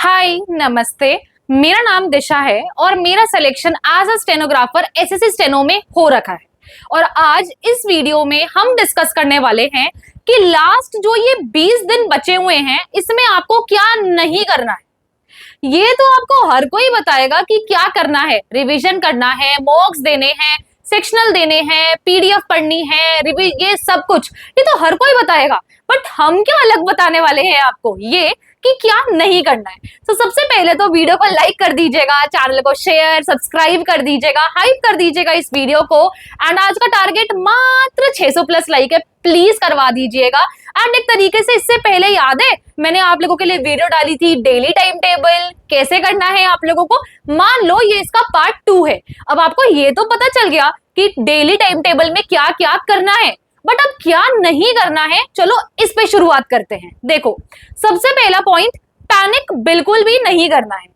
हाय नमस्ते। मेरा नाम दिशा है और मेरा selection as a stenographer SSC steno में हो रखा है। और आज इस वीडियो में हम डिस्कस करने वाले हैं कि लास्ट जो ये 20 दिन बचे हुए हैं इसमें आपको क्या नहीं करना है। ये तो आपको हर कोई बताएगा कि क्या करना है, रिवीजन करना है, मॉक्स देने हैं, सेक्शनल देने हैं, पीडीएफ पढ़नी है, ये सब कुछ ये तो हर कोई बताएगा। बट हम क्या अलग बताने वाले हैं आपको ये कि क्या नहीं करना है। तो सबसे पहले तो वीडियो को लाइक कर दीजिएगा, चैनल को शेयर सब्सक्राइब कर दीजिएगा, हाइप कर दीजिएगा इस वीडियो को। एंड आज का टारगेट मात्र 600 प्लस लाइक है, प्लीज करवा दीजिएगा। एंड एक तरीके से इससे पहले याद है मैंने आप लोगों के लिए वीडियो डाली थी डेली टाइम टेबल कैसे करना है आप लोगों को। मान लो ये इसका पार्ट 2 है। अब आपको ये तो पता चल गया कि डेली टाइम टेबल में क्या क्या करना है, बट अब क्या नहीं करना है, चलो इस पे शुरुआत करते हैं। देखो सबसे पहला पॉइंट, पैनिक बिल्कुल भी नहीं करना है।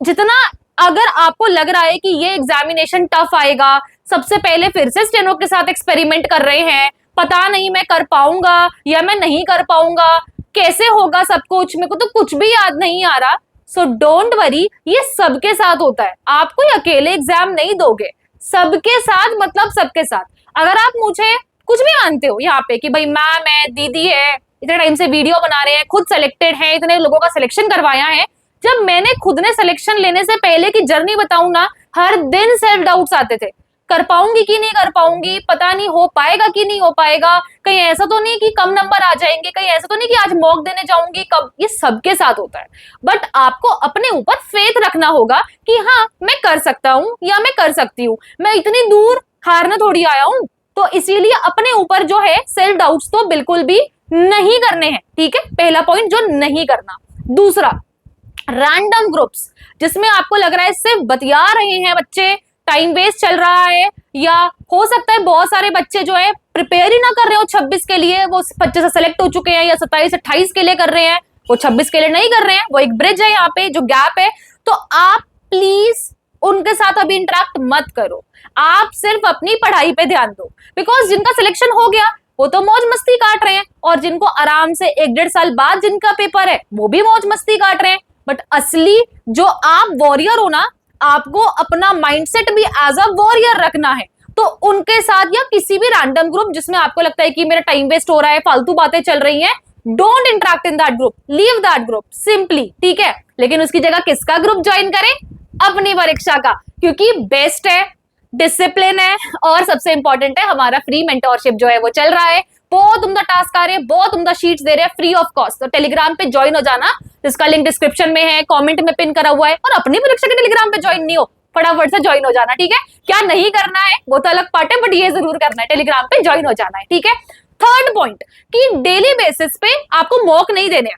जितना अगर आपको लग रहा है कि ये एग्जामिनेशन टफ आएगा, सबसे पहले फिर से स्टेनो के साथ एक्सपेरिमेंट कर रहे हैं, पता नहीं मैं कर पाऊंगा या मैं नहीं कर पाऊंगा, कैसे होगा सब कुछ, मेरे को तो कुछ भी याद नहीं आ रहा। सो डोंट वरी, ये सबके साथ होता है। आप कोई अकेले एग्जाम नहीं दोगे, सबके साथ मतलब सबके साथ। अगर आप मुझे कुछ भी मानते हो यहाँ पे कि भाई मैम है, दीदी है, इतने टाइम से वीडियो बना रहे हैं, खुद सेलेक्टेड है, इतने लोगों का सिलेक्शन करवाया है, जब मैंने खुद ने सिलेक्शन लेने से पहले की जर्नी बताऊं ना, हर दिन सेल्फ डाउट्स आते थे, कर पाऊंगी कि नहीं कर पाऊंगी, पता नहीं हो पाएगा कि नहीं हो पाएगा, कहीं ऐसा तो नहीं कि कम नंबर आ जाएंगे, कहीं ऐसा तो नहीं कि आज मॉक देने जाऊंगी कब। ये सबके साथ होता है। बट आपको अपने ऊपर फेथ रखना होगा कि हाँ मैं कर सकता हूँ या मैं कर सकती हूँ, मैं इतनी दूर हारना थोड़ी आया हूँ। तो इसीलिए अपने ऊपर जो है सेल्फ डाउट्स तो बिल्कुल भी नहीं करने हैं, ठीक है। पहला पॉइंट जो नहीं करना। दूसरा, रैंडम ग्रुप्स जिसमें आपको लग रहा है सिर्फ बतिया रहे हैं बच्चे, टाइम वेस्ट चल रहा है, या हो सकता है बहुत सारे बच्चे जो है प्रिपेयर ही ना कर रहे हो 26 के लिए, वो 25 से सेलेक्ट हो चुके हैं या 27-28 के लिए कर रहे हैं, वो 26 के लिए नहीं कर रहे हैं। वो एक ब्रिज है यहाँ पे जो गैप है। तो आप प्लीज उनके साथ अभी इंटरेक्ट मत करो, आप सिर्फ अपनी पढ़ाई पे ध्यान दो। बिकॉज जिनका सिलेक्शन हो गया वो तो मौज मस्ती काट रहे हैं, और जिनको आराम से 1-1.5 साल बाद जिनका पेपर है वो भी मौज मस्ती काट रहे हैं। बट असली जो आप वॉरियर हो ना, आपको अपना माइंडसेट भी एज अ वॉरियर रखना है। तो उनके साथ या किसी भी रैंडम ग्रुप जिसमें आपको लगता है कि मेरा टाइम वेस्ट हो रहा है, फालतू बातें चल रही हैं, don't interact in that group, leave that group simply, ठीक है। लेकिन उसकी जगह किसका ग्रुप ज्वाइन करें? अपनी परीक्षा का, क्योंकि बेस्ट है, डिसिप्लिन है, और सबसे इंपॉर्टेंट है हमारा फ्री मेंटोरशिप जो है वो चल रहा है। बहुत उम्दा टास्क आ रहे हैं, बहुत उम्दा शीट्स दे रहे हैं फ्री ऑफ कॉस्ट। तो टेलीग्राम पे ज्वाइन हो जाना, जिसका लिंक डिस्क्रिप्शन में है, कमेंट में पिन करा हुआ है। और अपनी परीक्षा के टेलीग्राम पे ज्वाइन नहीं हो, फटाफट से ज्वाइन हो जाना, ठीक है। क्या नहीं करना है वो तो अलग पार्ट है, बट ये जरूर करना है, टेलीग्राम पे ज्वाइन हो जाना है, ठीक है। थर्ड पॉइंट कि डेली बेसिस पे आपको मॉक नहीं देने।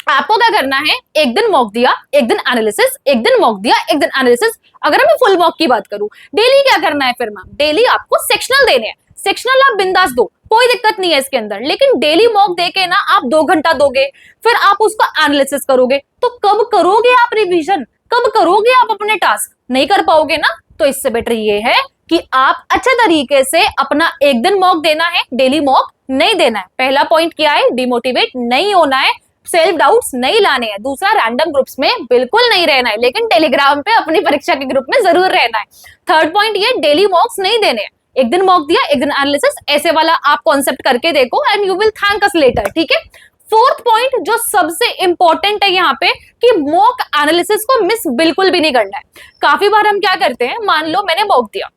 आपको क्या करना है, एक दिन मॉक दिया, एक दिन एनालिसिस, एक दिन मॉक दिया, एक दिन एनालिसिस। अगर मैं फुल मॉक की बात करूं, डेली क्या करना है फिर मैम? डेली आपको सेक्शनल देने हैं। सेक्शनल आप बिंदास दो, कोई दिक्कत नहीं है इसके अंदर, लेकिन डेली मॉक देके ना आप 2 घंटा दोगे, फिर आप उसका एनालिसिस करोगे, तो कब करोगे आप रिवीजन, कब करोगे आप अपने टास्क? नहीं कर पाओगे ना। तो इससे बेटर ये है कि आप अच्छे तरीके से अपना एक दिन मॉक देना है, डेली मॉक नहीं देना है। पहला पॉइंट क्या है, डिमोटिवेट नहीं होना है, सेल्फ डाउट्स नहीं लाने हैं। दूसरा, रैंडम ग्रुप्स में बिल्कुल नहीं रहना है, लेकिन टेलीग्राम पे अपनी परीक्षा के ग्रुप में जरूर रहना है। थर्ड पॉइंट ये, डेली मॉक्स नहीं देने हैं। एक दिन मॉक दिया, एक दिन एनालिसिस, ऐसे वाला आप कॉन्सेप्ट करके देखो and you will thank us later, ठीक है। फोर्थ पॉइंट जो सबसे इंपॉर्टेंट है यहाँ पे कि मॉक एनालिसिस को मिस बिल्कुल भी नहीं करना है। काफी बार हम क्या करते हैं, मान लो मैंने मॉक दिया,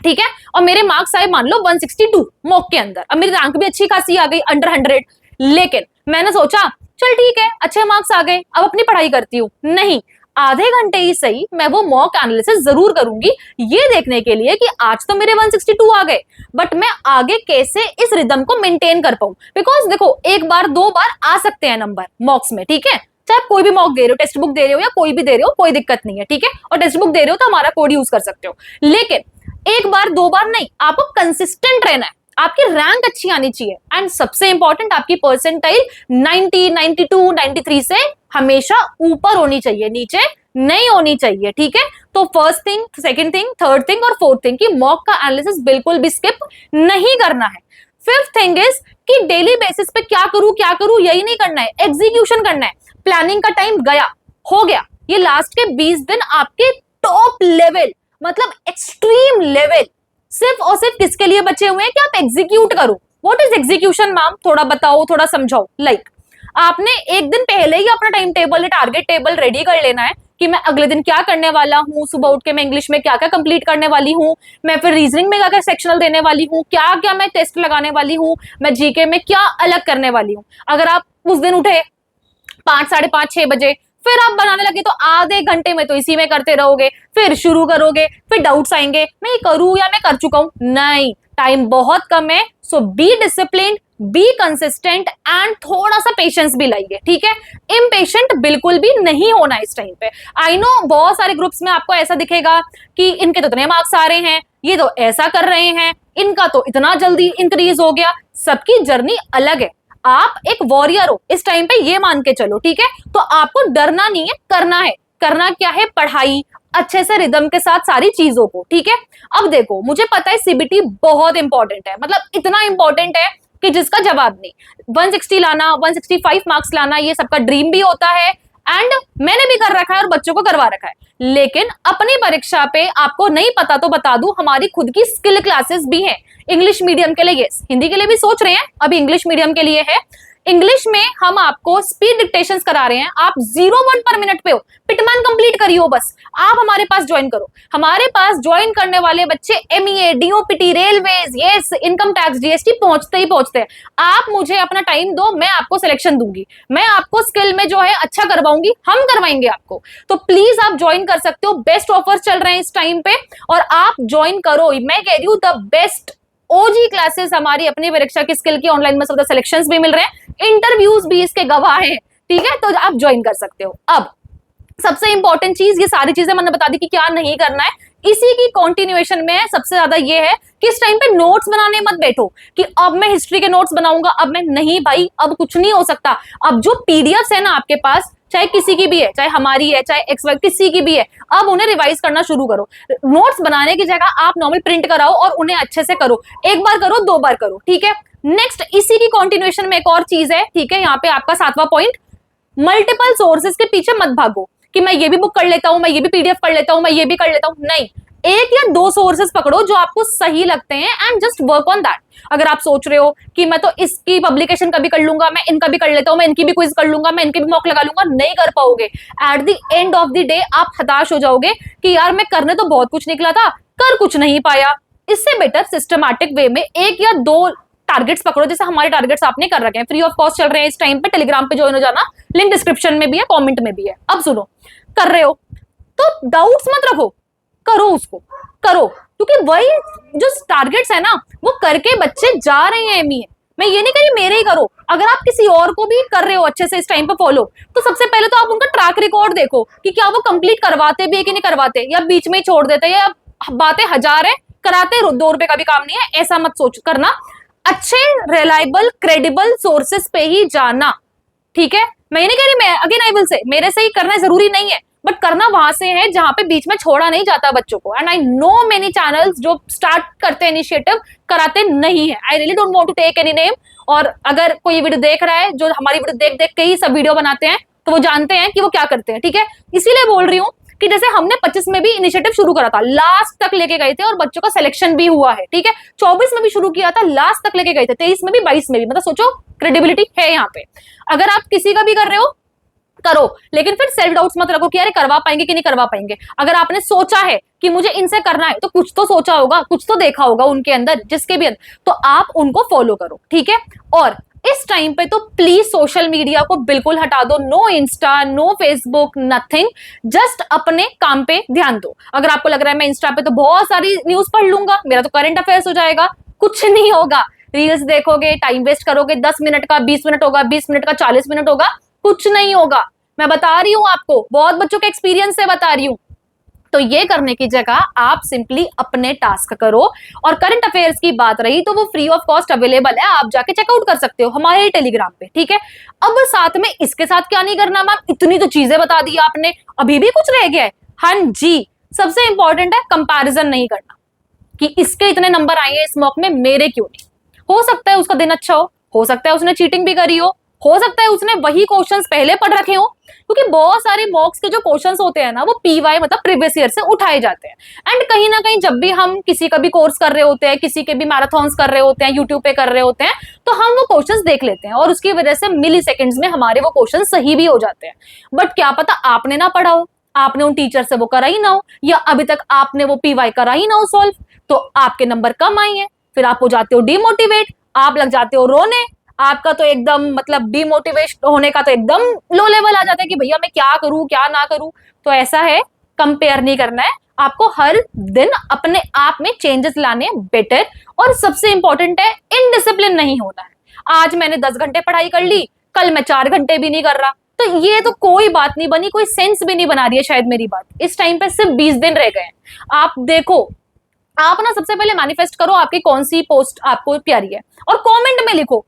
ठीक है, और मेरे मार्क्स आए मान लो 162 मॉक के अंदर, अब मेरी रैंक भी अच्छी खासी आ गई, अंडर 100, लेकिन मैंने सोचा चल ठीक है अच्छे मार्क्स आ गए, अब अपनी पढ़ाई करती हूँ। नहीं, आधे घंटे ही सही मैं वो मॉक एनालिसिस जरूर करूंगी, ये देखने के लिए कि आज तो मेरे 162 आ गए, बट मैं आगे कैसे इस रिदम को मेंटेन कर पाऊं। बिकॉज देखो, एक बार 2 बार आ सकते हैं नंबर मॉक्स में, ठीक है। चाहे आप कोई भी मॉक दे रहे हो, टेक्स्ट बुक दे रहे हो या कोई भी दे रहे हो, कोई दिक्कत नहीं है, ठीक है। और टेक्स्ट बुक दे रहे हो तो हमारा कोड यूज कर सकते हो, लेकिन एक बार 2 बार नहीं, आपको कंसिस्टेंट रहना है, आपकी रैंक अच्छी आनी चाहिए। एंड सबसे इंपॉर्टेंट, आपकी परसेंटाइल 90, 92, 93 से हमेशा ऊपर होनी चाहिए, नीचे नहीं होनी चाहिए, ठीक है। तो first thing, second thing, third thing और फोर्थ थिंग कि मॉक का एनालिसिस बिल्कुल भी स्किप नहीं करना है। फिफ्थ थिंग इज कि डेली बेसिस पे क्या करूं यही नहीं करना है, एग्जीक्यूशन करना है। प्लानिंग का टाइम गया, हो गया। ये लास्ट के 20 दिन आपके टॉप लेवल, मतलब एक्सट्रीम लेवल सिर्फ और सिर्फ किसके लिए बचे हुए हैं कि आप एग्जीक्यूट करो। व्हाट इज एग्जीक्यूशन मैम, थोड़ा बताओ, थोड़ा समझाओ। लाइक आपने एक दिन पहले ही अपना time table, target table ready कर लेना है कि मैं अगले दिन क्या करने वाला हूँ, सुबह उठ के मैं इंग्लिश में क्या क्या कंप्लीट करने वाली हूँ, मैं फिर रीजनिंग में क्या क्या सेक्शनल देने वाली हूँ, क्या क्या मैं टेस्ट लगाने वाली हूँ, मैं जीके में क्या अलग करने वाली हूँ। अगर आप उस दिन उठे 5, 5:30, 6 बजे, फिर आप बनाने लगे तो आधे घंटे में तो इसी में करते रहोगे, फिर शुरू करोगे, फिर डाउट्स आएंगे, मैं ये करूं या मैं कर चुका हूं। नहीं, टाइम बहुत कम है, so be discipline, be consistent and थोड़ा सा पेशेंस भी लाइए, ठीक है। इम्पेशेंट बिल्कुल भी नहीं होना इस टाइम पे। आई नो बहुत सारे ग्रुप्स में आपको ऐसा दिखेगा कि इनके तो इतने मार्क्स आ रहे हैं, ये तो ऐसा कर रहे हैं, इनका तो इतना जल्दी इंक्रीज हो गया। सबकी जर्नी अलग है। आप एक वॉरियर हो इस टाइम पे, ये मान के चलो, ठीक है। तो आपको डरना नहीं है, करना है। करना क्या है, पढ़ाई अच्छे से रिदम के साथ सारी चीजों को, ठीक है। अब देखो, मुझे पता है सीबीटी बहुत इंपॉर्टेंट है, मतलब इतना इंपॉर्टेंट है कि जिसका जवाब नहीं। 160 लाना, 165 मार्क्स लाना, ये सबका ड्रीम भी होता है एंड मैंने भी कर रखा है और बच्चों को करवा रखा है। लेकिन अपनी परीक्षा पे आपको नहीं पता तो बता दूं, हमारी खुद की स्किल क्लासेस भी हैं इंग्लिश मीडियम के लिए। यस, हिंदी के लिए भी सोच रहे हैं, अभी इंग्लिश मीडियम के लिए है। इंग्लिश में हम आपको स्पीड डिक्टेशंस करा रहे हैं। आप 0 वर्ड पर मिनट पे हो, पिटमान कंप्लीट करियो, बस आप हमारे पास ज्वाइन करो। हमारे पास ज्वाइन करने वाले बच्चे MEA, DOPT, railways, yes, income tax, GST पहुंचते ही पहुंचते हैं। आप मुझे अपना टाइम दो, मैं आपको सिलेक्शन दूंगी, मैं आपको स्किल में जो है अच्छा करवाऊंगी, हम करवाएंगे आपको। तो प्लीज आप ज्वाइन कर सकते हो, बेस्ट ऑफर्स चल रहे हैं इस टाइम पे और आप ज्वाइन करो। मैं कह रही हूँ द बेस्ट ओजी क्लासेस हमारी अपनी परीक्षा की स्किल की ऑनलाइन में सब सिलेक्शंस भी मिल रहे हैं, इंटरव्यूज भी इसके गवाह हैं, ठीक है। तो आप ज्वाइन कर सकते हो। अब सबसे इंपॉर्टेंट चीज, ये सारी चीजें मैंने बता दी कि क्या नहीं करना है, इसी की कंटिन्यूएशन में सबसे ज्यादा ये है कि इस टाइम पे नोट्स बनाने मत बैठो कि अब मैं हिस्ट्री के नोट्स बनाऊंगा, अब मैं नहीं भाई, अब कुछ नहीं हो सकता। अब जो पीडीएफ है ना आपके पास, चाहे किसी की भी है, चाहे हमारी है, चाहे एक्स वाई किसी की भी है, अब उन्हें रिवाइज करना शुरू करो। नोट्स बनाने की जगह आप नॉर्मल प्रिंट कराओ और उन्हें अच्छे से करो, एक बार करो, 2 बार करो, ठीक है। नेक्स्ट, इसी की कंटिन्यूएशन में एक और चीज है, ठीक है, यहाँ पे आपका 7वां पॉइंट, मल्टीपल सोर्सेज के पीछे मत भागो कि मैं ये भी बुक कर लेता हूं, मैं ये भी पीडीएफ कर लेता हूं, मैं ये भी कर लेता हूं। नहीं, 1 या 2 सोर्सेज पकड़ो जो आपको सही लगते हैं and just work on that. अगर आप सोच रहे हो कि मैं तो इसकी पब्लिकेशन का भी कर लूंगा, मैं इनका भी कर लेता हूं, मैं इनकी भी क्विज कर लूंगा, मैं इनकी भी मॉक लगा लूंगा, नहीं कर पाओगे। At the end of the day आप हताश हो जाओगे कि यार मैं करने तो बहुत कुछ निकला था, कर कुछ नहीं पाया। इससे बेटर सिस्टमैटिक वे में 1 या 2 टारगेट्स पकड़ो, जैसे हमारे टारगेट्स आपने कर रखे हैं, फ्री ऑफ कॉस्ट चल रहे हैं इस टाइम पे। टेलीग्राम पे ज्वाइन हो जाना, लिंक डिस्क्रिप्शन में भी है, कमेंट में भी है। अब सुनो, कर रहे हो तो डाउट्स मत रखो, करो, उसको करो, क्योंकि वही जो टारगेट्स है ना वो करके बच्चे जा रहे हैं एमईए। मैं ये नहीं कह रही मेरे ही करो, अगर आप किसी और को भी कर रहे हो अच्छे से इस टाइम पे फॉलो, तो सबसे पहले तो आप उनका ट्रैक रिकॉर्ड देखो कि क्या वो कंप्लीट करवाते भी है कि नहीं करवाते, या बीच में ही छोड़ देते, या बातें 1000 है, कराते 2 रुपए का भी काम नहीं है, ऐसा मत सोच करना। अच्छे रिलायबल क्रेडिबल सोर्सेस पे ही जाना, ठीक है। मैं ये नहीं कह रही, मैं अगेन आई विल से मेरे से ही करना जरूरी नहीं है, बट करना वहां से है जहां पे बीच में छोड़ा नहीं जाता बच्चों को। And I know many channels जो स्टार्ट करते हैं इनिशिएटिव, कराते नहीं है। I really don't want to take any name, और अगर कोई वीडियो देख रहा है जो हमारी वीडियो देख देख के ही सब वीडियो बनाते हैं, तो वो जानते हैं कि वो क्या करते हैं, ठीक है। इसीलिए बोल रही हूँ कि जैसे हमने 25 में भी इनिशिएटिव शुरू करा था, लास्ट तक लेके गए थे और बच्चों का सिलेक्शन भी हुआ है, ठीक है। 24 में भी शुरू किया था, लास्ट तक लेके गए थे, 23 में भी, 22 में भी, मतलब सोचो क्रेडिबिलिटी है यहाँ पे। अगर आप किसी का भी कर रहे हो, करो, लेकिन फिर सेल्फ डाउट्स मत रखो कि अरे करवा पाएंगे कि नहीं करवा पाएंगे। अगर आपने सोचा है कि मुझे इनसे करना है, तो कुछ तो सोचा होगा, कुछ तो देखा होगा उनके अंदर, जिसके भी अंदर, तो आप उनको फॉलो करो, ठीक है। और इस टाइम पे तो प्लीज सोशल मीडिया को बिल्कुल हटा दो, no Insta, no Facebook, nothing, just अपने काम पे ध्यान दो। अगर आपको लग रहा है मैं इंस्टा पे तो बहुत सारी न्यूज पढ़ लूंगा, मेरा तो करंट अफेयर्स हो जाएगा, कुछ नहीं होगा। रील्स देखोगे, टाइम वेस्ट करोगे, 10 मिनट का 20 मिनट होगा, 20 मिनट का 40 मिनट होगा, कुछ नहीं होगा। मैं बता रही हूं आपको, बहुत बच्चों के एक्सपीरियंस से बता रही हूं। तो ये करने की जगह आप सिंपली अपने टास्क करो। और करंट अफेयर्स की बात रही तो वो फ्री ऑफ कॉस्ट अवेलेबल है, आप जाके चेकआउट कर सकते हो हमारे टेलीग्राम पे, ठीक है। अब साथ में इसके साथ क्या नहीं करना मैम, इतनी तो चीजें बता दी आपने, अभी भी कुछ रह गया है। हाँ जी, सबसे इंपॉर्टेंट है कंपैरिजन नहीं करना कि इसके इतने नंबर आए हैं इस मॉक में, मेरे क्यों नहीं। हो सकता है उसका दिन अच्छा हो सकता है उसने चीटिंग भी करी हो सकता है उसने वही क्वेश्चंस पहले पढ़ रखे हो क्योंकि बहुत सारे मॉक्स के जो क्वेश्चंस होते हैं ना वो पीवाई मतलब प्रीवियस ईयर से उठाए जाते हैं। एंड कहीं ना कहीं जब भी हम किसी का भी कोर्स कर रहे होते हैं, किसी के भी मैराथन्स कर रहे होते हैं, यूट्यूब पे कर रहे होते हैं, तो हम वो क्वेश्चंस देख लेते हैं और उसकी वजह से मिली सेकेंड्स में हमारे वो क्वेश्चन सही भी हो जाते हैं। बट क्या पता आपने ना पढ़ा हो, आपने उन टीचर से वो करा ही ना हो, या अभी तक आपने वो पीवाई करा ही ना हो सॉल्व, तो आपके नंबर कम आए हैं, फिर आप हो जाते हो डिमोटिवेट, आप लग जाते हो रोने, आपका तो एकदम मतलब डिमोटिवेट होने का तो एकदम लो लेवल आ जाता है कि भैया मैं क्या करूं क्या ना करूं। तो ऐसा है, कंपेयर नहीं करना है आपको, हर दिन अपने आप में चेंजेस लाने बेटर। और सबसे इंपॉर्टेंट है इनडिसिप्लिन नहीं होना है। आज मैंने 10 घंटे पढ़ाई कर ली, कल मैं 4 घंटे भी नहीं कर रहा, तो ये तो कोई बात नहीं बनी, कोई सेंस भी नहीं बना रही है शायद मेरी बात। इस टाइम पे सिर्फ 20 दिन रह गए हैं। आप देखो, आप ना सबसे पहले मैनिफेस्ट करो आपकी कौन सी पोस्ट आपको प्यारी है, और कमेंट में लिखो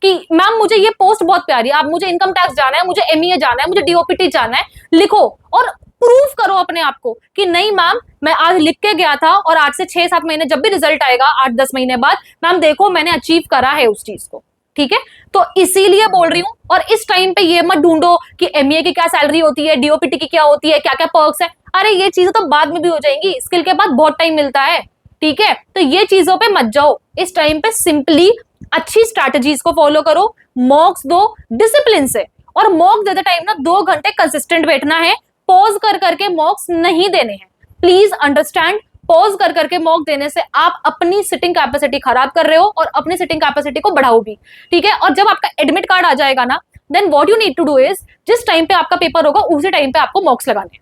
कि मैम मुझे ये पोस्ट बहुत प्यारी है, आप मुझे इनकम टैक्स जाना है, मुझे एमईए जाना है, मुझे डीओपीटी जाना है, लिखो और प्रूफ करो अपने आप को कि नहीं मैम मैं आज लिख के गया था और आज से 6-7 महीने जब भी रिजल्ट आएगा 8-10 महीने बाद, मैम देखो मैंने अचीव करा है उस चीज को। ठीक है, तो इसीलिए बोल रही हूँ। और इस टाइम पे ये मत ढूंढो कि एमईए की क्या सैलरी होती है, डीओपीटी की क्या होती है, क्या क्या पर्क्स है। अरे ये चीजें तो बाद में भी हो जाएंगी, स्किल के बाद बहुत टाइम मिलता है। ठीक है, तो ये चीजों पे मत जाओ। इस टाइम पे सिंपली अच्छी स्ट्रैटेजीज को फॉलो करो, मॉक्स दो डिसिप्लिन से, और मॉक देते टाइम ना 2 घंटे कंसिस्टेंट बैठना है, पॉज कर करके मॉक्स नहीं देने हैं। प्लीज अंडरस्टैंड, पॉज कर करके मॉक देने से आप अपनी सिटिंग कैपेसिटी खराब कर रहे हो और अपनी सिटिंग कैपेसिटी को बढ़ाओ भी। ठीक है, और जब आपका एडमिट कार्ड आ जाएगा ना, then what you need to do is, जिस टाइम पे आपका पेपर होगा उसी टाइम पे आपको मॉक्स लगाने हैं।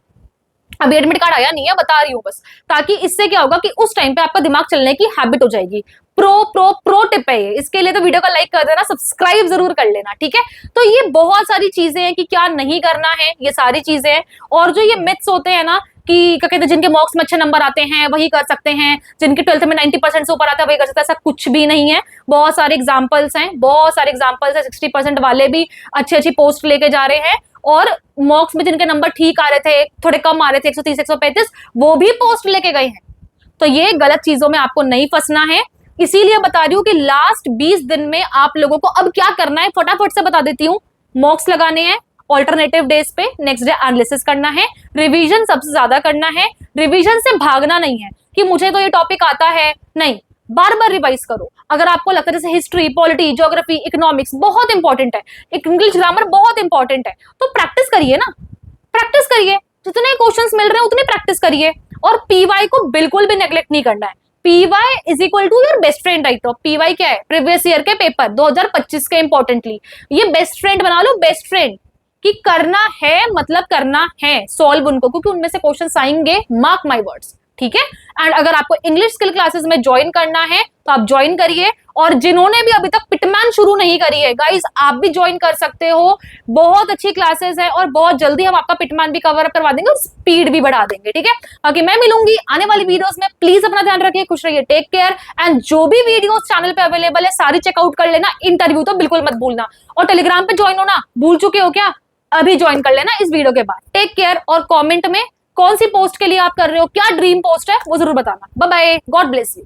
अभी एडमिट कार्ड आया नहीं है, बता रही हूँ बस, ताकि इससे क्या होगा कि उस टाइम पे आपका दिमाग चलने की हैबिट हो जाएगी। प्रो टिप है ये, इसके लिए तो वीडियो को लाइक कर देना, सब्सक्राइब जरूर कर लेना। ठीक है, तो ये बहुत सारी चीजें हैं कि क्या नहीं करना है, ये सारी चीजें हैं। और जो ये मिथ्स होते हैं ना कि क्या कहते हैं, जिनके मॉक्स में अच्छे नंबर आते हैं वही कर सकते हैं, जिनके 12th में 90% से ऊपर आता है वही कर सकते हैं, ऐसा कुछ भी नहीं है। बहुत सारे एग्जाम्पल्स हैं, बहुत सारे एग्जाम्पल्स है। 60% वाले भी अच्छी अच्छी पोस्ट लेके जा रहे हैं, और मॉक्स में जिनके नंबर ठीक आ रहे थे, थोड़े कम आ रहे थे 130 135, वो भी पोस्ट लेके गए हैं। तो ये गलत चीजों में आपको नहीं फंसना है, इसीलिए बता रही हूँ कि लास्ट 20 दिन में आप लोगों को अब क्या करना है फटाफट से बता देती हूँ। मॉक्स लगाने हैं ऑल्टरनेटिव डेज पे, नेक्स्ट डे एनालिसिस करना है, रिवीजन सबसे ज्यादा करना है। रिवीजन से भागना नहीं है कि मुझे तो ये टॉपिक आता है, नहीं, बार बार रिवाइज करो। अगर आपको लगता है जैसे हिस्ट्री, पॉलिटी, ज्योग्राफी, इकोनॉमिक्स बहुत इंपॉर्टेंट है, इंग्लिश ग्रामर बहुत इंपॉर्टेंट है, तो प्रैक्टिस करिए ना, प्रैक्टिस करिए, जितने क्वेश्चंस मिल रहे हैं उतनी प्रैक्टिस करिए। और पीवाई को बिल्कुल भी नेग्लेक्ट नहीं करना है। PY is equal to your best friend right. PY क्या है, प्रीवियस ईयर के पेपर 2025 के इंपॉर्टेंटली, ये बेस्ट फ्रेंड बना लो, बेस्ट फ्रेंड, कि करना है मतलब करना है सॉल्व उनको, क्योंकि उनमें से क्वेश्चंस आएंगे, मार्क माय वर्ड्स। ठीक है, एंड अगर आपको इंग्लिश स्किल क्लासेस में ज्वाइन करना है तो आप ज्वाइन करिए, और जिन्होंने भी अभी तक पिटमैन शुरू नहीं करी है गाइस, आप भी ज्वाइन कर सकते हो। बहुत अच्छी क्लासेस है और बहुत जल्दी हम आपका पिटमैन भी कवर अप करवा देंगे और स्पीड भी बढ़ा देंगे। ठीक है, बाकी मैं मिलूंगी आने वाली वीडियोस में। प्लीज अपना ध्यान रखिए, खुश रहिए, टेक केयर। एंड जो भी वीडियोस चैनल पे अवेलेबल है सारी चेकआउट कर लेना, इंटरव्यू तो बिल्कुल मत भूलना, और टेलीग्राम पे ज्वाइन होना भूल चुके हो क्या, अभी ज्वाइन कर लेना इस वीडियो के बाद। टेक केयर, और कमेंट में कौन सी पोस्ट के लिए आप कर रहे हो, क्या ड्रीम पोस्ट है वो जरूर बताना। Bye bye, God bless you.